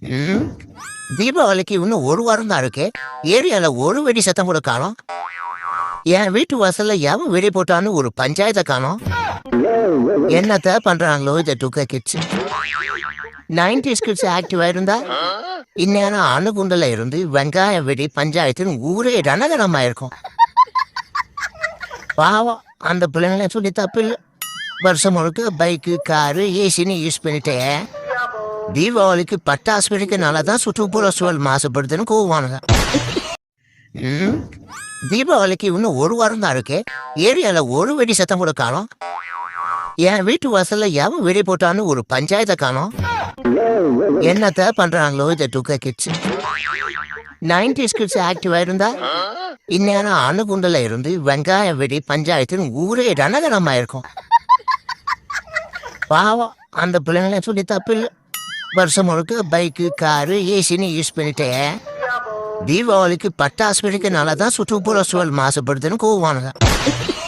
ம். தீபாவளிக்கு இன்னும் ஒரு வாரம் தான் இருக்கு. ஏரியால ஒரு வெடி சத்தம் கூட காணோம். என் வீட்டு வாசல்ல எவன் வெடி போட்டான்னு ஒரு பஞ்சாயத்தை காணோம். என்னத்த பண்றாங்களோ இந்த டுக்க கிட்ஸ். 90s கிட்ஸ் ஆக்டிவா இருந்தா இந்நேரம் அணுகுண்டுல இருந்து வெங்காய வெடி பஞ்சாயத்துன்னு ஊரே ரணகரமா இருக்கும். பாவம் அந்த பிள்ளைங்களை சொல்லி தப்பு இல்லை. வருஷம் முழுக்க பைக்கு காரு ஏசின்னு யூஸ் பண்ணிட்டேன். தீபாவளிக்கு பட்டாசு வெடிக்கனால தான் சுற்றுப்புற சூழல் மாசுபடுதுன்னு கோவானுங்க. ம். தீபாவளிக்கு இன்னும் ஒரு வாரம் தான் இருக்கு. ஏரியால ஒரு வெடி சத்தம் கூட காணோம். என் வீட்டு வாசல்ல எவன் வெடி போட்டான்னு ஒரு பஞ்சாயத்தை காணோம். என்னத்த பண்றாங்களோ இந்த டுக்க கிட்ஸ். 90s கிட்ஸ் ஆக்டிவா இருந்தா இந்நேரம் அணுகுண்டுல இருந்து வெங்காய வெடி பஞ்சாயத்துன்னு ஊரே ரணகரமா இருக்கும். பாவம் அந்த பிள்ளைங்களை சொல்லி தப்பு இல்லை. வருஷம் முழுக்க பைக்கு காரு ஏசின்னு யூஸ் பண்ணிட்டேன். தீபாவளிக்கு பட்டாசு வெடிக்கனால தான் சுற்றுப்புற சூழல் மாசுபடுதுன்னு கோவானுங்க.